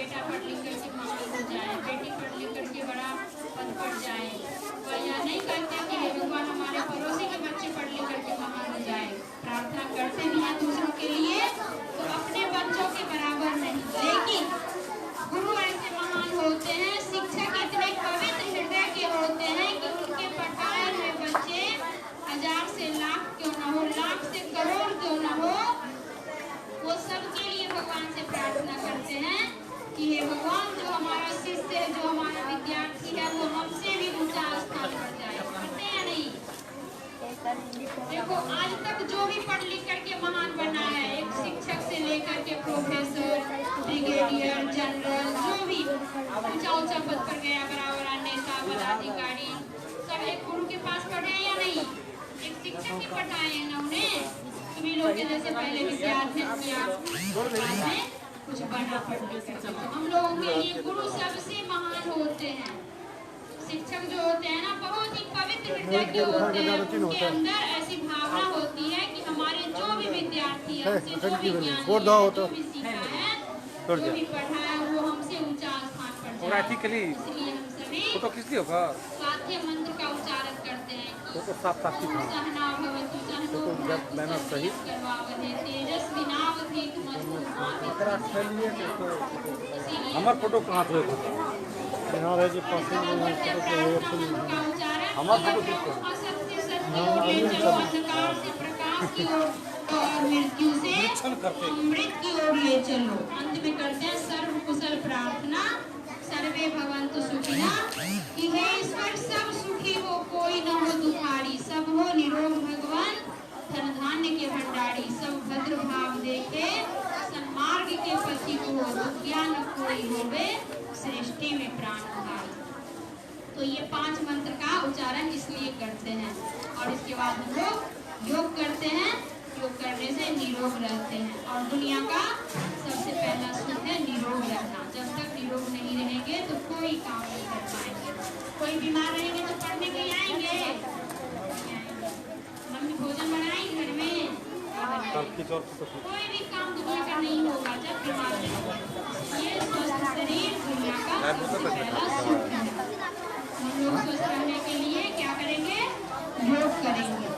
बेटा पढ़ लिख करके महान हो जाए, बेटी पढ़ लिख करके बड़ा पद पर जाए। वह यह नहीं कहते कि हे भगवान हमारे पड़ोसी के बच्चे पढ़ लिख करके महान हो जाए। प्रार्थना करते भी हैं दूसरों के लिए, तो अपने बच्चों के बराबर नहीं। लेकिन गुरु ऐसे महान होते हैं, शिक्षक इतने पवित्र हृदय के होते हैं कि उनके पढ़ाए हुए बच्चे 1000 से लाख क्यों न हो, लाख से करोड़ क्यों न हो, वो सबके लिए भगवान से प्रार्थना करते हैं कि हे भगवान जो हमारा शिष्य है, जो हमारा विद्यार्थी है, वो हमसे भी ऊंचा स्थान पर जाए। करते हैं नहीं? देखो आज तक जो भी पढ़ लिख करके महान बना है, एक शिक्षक से लेकर के प्रोफेसर, ब्रिगेडियर, जनरल, जो भी ऊंचा ऊंचा पद पर गया, बड़ा नेता, पदाधिकारी, सब एक गुरु के पास पढ़े या नहीं? एक शिक्षक ही पढ़ाए हैं ना उन्हें। तुम्ही लोग के जैसे पहले विद्यार्थी किया, बाद में कुछ बना पढ़ लिख करके। तो हम लोगों के लिए गुरु सबसे महान होते हैं। शिक्षक जो होते हैं ना, बहुत ही पवित्र हृदय के होते हैं। उनके अंदर ऐसी भावना होती है कि हमारे जो भी विद्यार्थी है, उनसे जो भी ज्ञान लिया, जो भी सीखा है, जो भी पढ़ा है, वो हमसे ऊंचा स्थान पर जाए। इसलिए हम सभी स्वाध्याय मंत्र का उच्चारण करते हैं। सहना भवतु सहनो भुनक्तु करवावधे तेजस्विनावधीत हमार फोटो कहाँ थे? यहाँ रह जी पास में हमार फोटो असत्य सत्य ओर ले चलो, अंधकार से प्रकाश की ओर और मृत्यु से अमृत की ओर ले चलो। अंत में करते हैं सर्व कुशल प्रार्थना, सर्वे भवन्तु सुखिनः, कि हे ईश्वर सब सुखी हो, कोई न हो दुखारी, सब हो निरोग भगवान, धन धान्य के भंडारी, सब भद्र भाव देखे, सन्मार्ग के पति को हो, दुखिया न कोई होवे, सृष्टि में प्राण उधारी। तो ये 5 मंत्र का उच्चारण इसलिए करते हैं। और इसके बाद हम लोग योग करते हैं। योग करने से निरोग रहते हैं। और दुनिया का सबसे पहला सुख है निरोग रहना। जब तक निरोग नहीं रहेंगे तो कोई काम नहीं कर पाएंगे। कोई बीमार रहेंगे तो पढ़ने के लिए आएंगे? मम्मी भोजन बनाई घर में? कोई भी काम दुनिया का नहीं होगा जब बीमार रहेंगे। ये स्वस्थ शरीर दुनिया का सबसे पहला सुख है। हम लोग स्वस्थ रहने के लिए क्या करेंगे? योग करेंगे।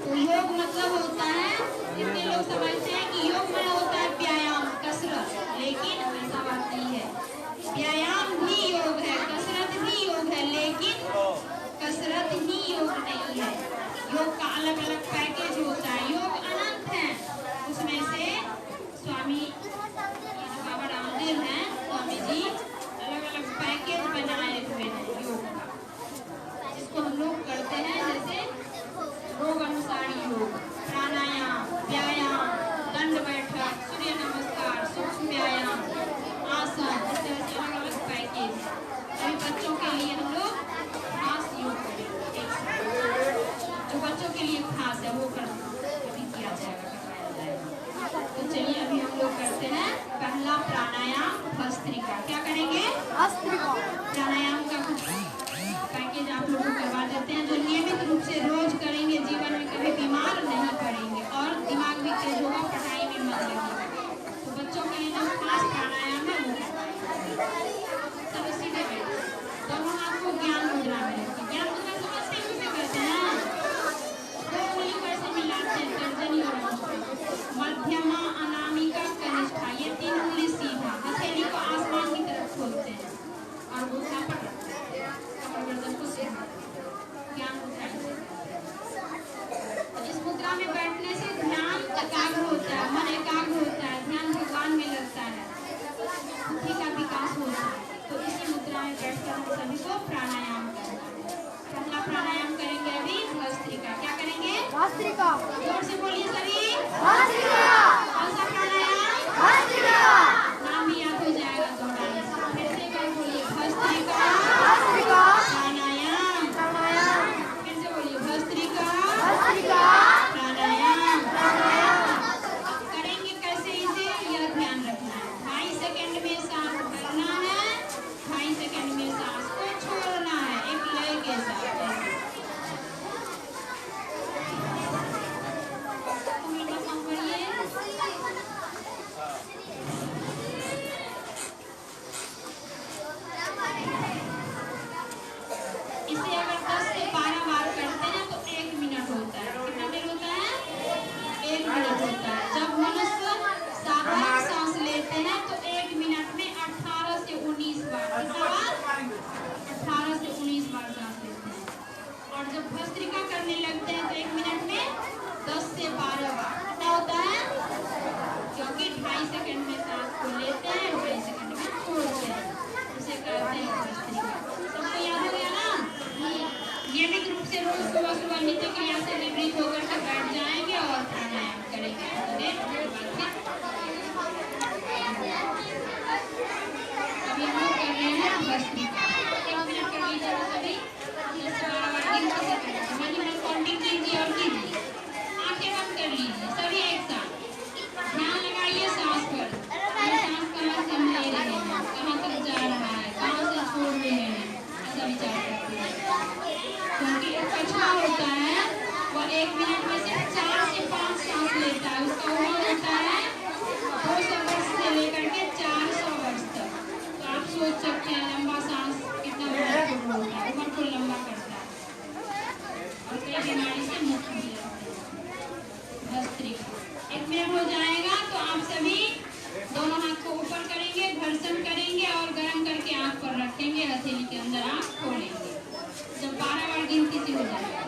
तो योग मतलब होता है, जितने लोग समझते हैं कि योग में होता है व्यायाम, कसरत, लेकिन ऐसा बात नहीं है। व्यायाम भी योग है, कसरत भी योग है, लेकिन कसरत ही योग नहीं है। योग का अलग अलग पैकेज होता है। योग अनंत है। उसमें से स्वामी बाबा रामदेव हैं, स्वामी जी अलग अलग पैकेज बनाए हुए हैं योग का, जिसको हम लोग करते हैं। जैसे रोग अनुसारी योग, प्राणायाम, व्यायाम, दंड बैठक, सूर्य नमस्कार, सूक्ष्म व्यायाम, आसन, इस तरह से अलग अलग पैकेज है। अभी बच्चों के लिए हम लोग खास योग करेंगे। जो बच्चों के लिए खास है वो अभी किया जाएगा, करवाया जाएगा। तो चलिए अभी हम लोग करते हैं पहला प्राणायाम भस्त्रिका। क्या करेंगे? भस्त्रिका। प्राणायाम का कुछ पैकेज आप लोग को करवा देते हैं, जो नियमित रूप से रोज करेंगे, जीवन में कभी बीमार नहीं पड़ेंगे और दिमाग भी तेज होगा, पढ़ाई में मन लगेगा। तो बच्चों के लिए जो खास प्राणायाम है वो सब सीधे बैठे, दोनों हाथ को ज्ञान मुद्रा में रखें। ज्ञान मुद्रा समझते हैं किसे कहते हैं? दो उंगली कैसे मिलाते हैं? तर्जनी और मध्यमा, अनामिका, कनिष्ठा, ये 3 उंगली सीधा, हथेली को आसमान की तरफ खोलते हैं और अंगूठा पर रखते हैं। मिनट में से 4 से 5 सांस लेता है, उसका उम्र होता है 200 वर्ष से लेकर के 400 वर्ष तक। तो आप सोच सकते हैं लंबा सांस कितना महत्वपूर्ण होता है, उम्र को लंबा करता है और कई बीमारी से मुक्त भी रहते हैं। भस्त्रिका 1 मिनट हो जाएगा तो आप सभी दोनों हाथ को ऊपर करेंगे, घर्षण करेंगे और गर्म करके आंख पर रखेंगे, हथेली के अंदर आंख खोलेंगे जब 12 बार गिनती से हो जाएगा।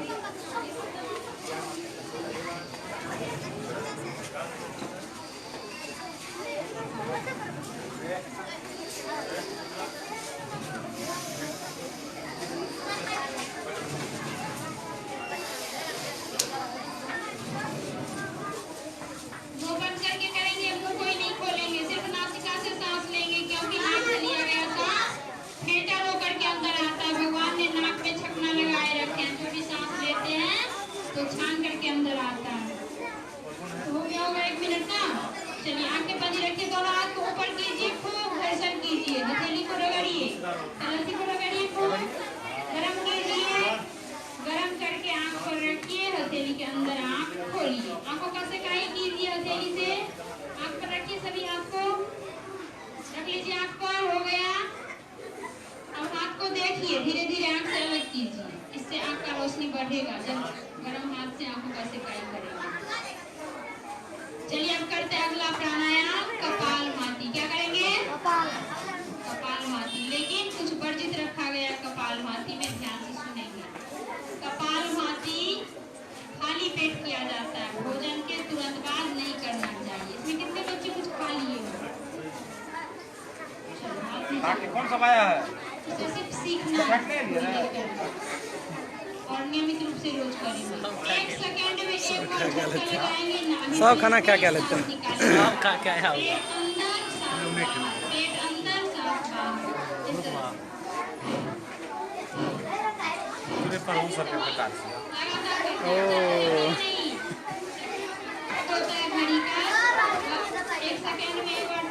वो बंद करके करेंगे, मुंह कोई नहीं खोलेंगे, सिर्फ नासिका से सांस लेंगे क्योंकि नाक से लिया गया सांस फिल्टर होकर के अंदर आता है। भगवान ने नाक में छकना लगाए रखे हैं, जो भी सांस लेते हैं तो छान करके अंदर आता है। तो हो गया होगा 1 मिनट का। चलिए आंखें बंद रखिए, दोनों हाथ को ऊपर कीजिए, खूब घर्षण कीजिए, हथेली को रगड़िए, कलसी को रगड़िए, खूब गरम कीजिए, गरम करके आंख पर रखिए, हथेली के अंदर आंख खोलिए, आंखों का सेकाई कीजिए, हथेली से आंख पर रखिए, सभी हाथ को रख लीजिए आंख पर। हो गया। अब हाथ को देखिए, धीरे धीरे आंख से अलग कीजिए, इससे आंख का रोशनी बढ़ेगा जब गरम हाथ से आंखों का सेकाई करेंगे। चलिए अब करते हैं अगला प्राणायाम कपालभाति। क्या करेंगे? कपालभाति, लेकिन कुछ वर्जित रखा गया कपालभाति में, ध्यान से सुनेंगे। कपालभाति खाली पेट किया जाता है, भोजन के तुरंत बाद नहीं करना चाहिए। इसमें कितने बच्चे कुछ खा लिए हो? कौन सा पाया है? इसे सिर्फ सीखना है और नियमित रूप से रोज करेंगे। 1 सेकंड में एक बार झटका लगाएंगे, नाभि सब खाना क्या क्या लेते हैं? सब क्या क्या है? पेट अंदर सांस बाहर, इस तरह पूरे पर सर के प्रकार से लगातार करते हैं। होता है घड़ी का 1 सेकंड में एक बार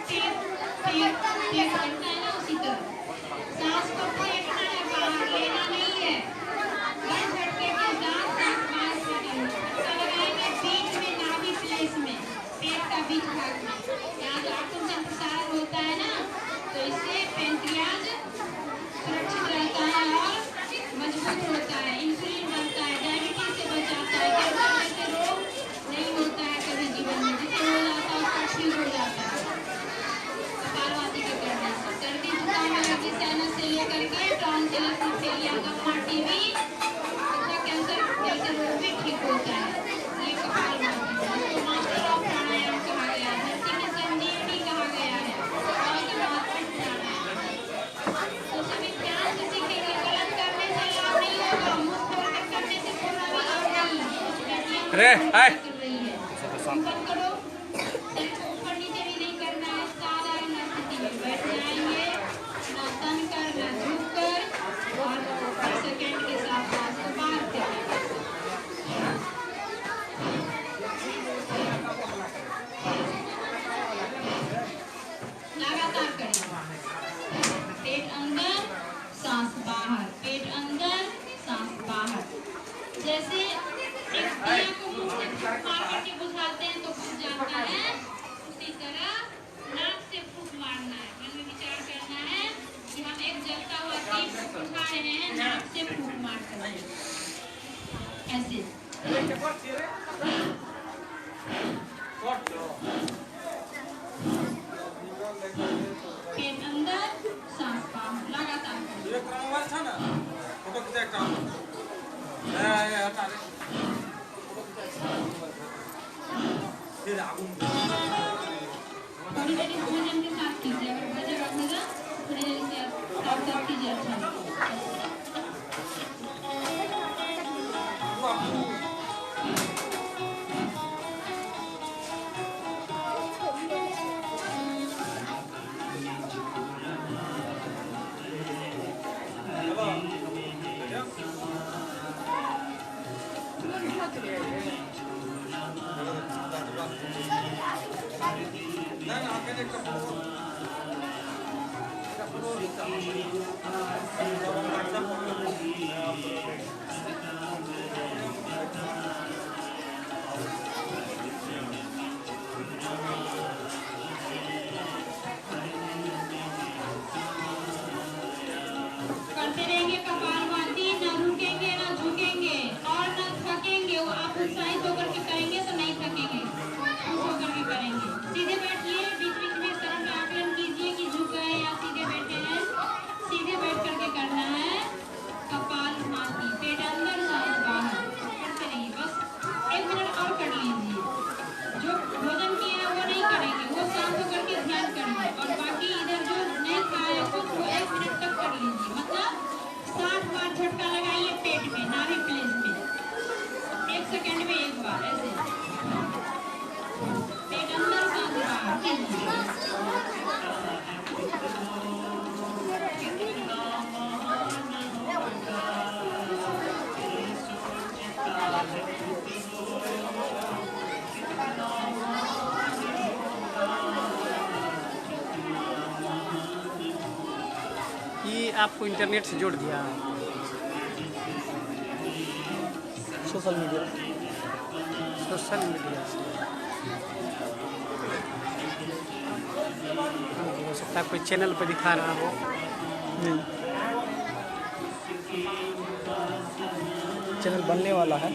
पेट करता है ना, उसी तरह सांस को फेंकना है, बाहर लेना नहीं है। हर झटके के साथ सांस बाहर छोड़ेंगे, झटका लगाएंगे बीच में, नाभि प्लेस में, पेट का बीच भाग में, यहाँ जो ऑक्सीजन प्रसारण होता है ना, तो इससे पैंक्रियाज सुरक्षित रहता है और मजबूत होता है, इंसुलिन बनता है, डायबिटीज से बचाता है, कैंसर जैसे रोग नहीं होता है कभी जीवन में, जिससे हो जाता है उसका ठीक हो जाता है कपालभाति के करने से। सर्दी जुकाम एलर्जी साइनस से लेकर के टॉन्सिलस इन्फेक्शन दमा टीबी तथा कैंसर जैसे रोग भी ठीक होता है। ये कपालभाति है, इसको मास्टर ऑफ प्राणायाम कहा गया है, धरती की संजीवनी कहा गया है, बहुत ही महत्वपूर्ण प्राणायाम है। तो सभी ध्यान से सीखेंगे, गलत करने से लाभ नहीं होगा, मुंह खोल कर करने से कोई लाभ नहीं। अरे हाय कर रही है, बंद करो, सिर को ऊपर नीचे भी नहीं करना है, साधारण स्थिति में बैठ जाएंगे, ना तन कर ना झुक कर, और 1 सेकंड के साथ सांस को बाहर फेंकेंगे। लगातार करेंगे, पेट अंदर सांस बाहर, पेट अंदर सांस बाहर। जैसे एक दिया को मुंह से फूंक मार करके बुझाते हैं तो बुझ जाता है, उसी तरह नाक से फूंक मारना है। मन में विचार करना है कि हम एक जलता हुआ दीप को बुझा रहे हैं, नाक से फूंक मार कर ऐसे। पेट अंदर सांस बाहर, लगातार थोड़ी देर इस भोजन के साथ कीजिए, अगर बजेगा भोजन थोड़ी देर से साथ साथ कीजिए। अच्छा आपको इंटरनेट से जोड़ दिया? Social media. सोशल मीडिया से हो सकता है कोई चैनल पर दिखा रहा हो। नहीं, चैनल बनने वाला है।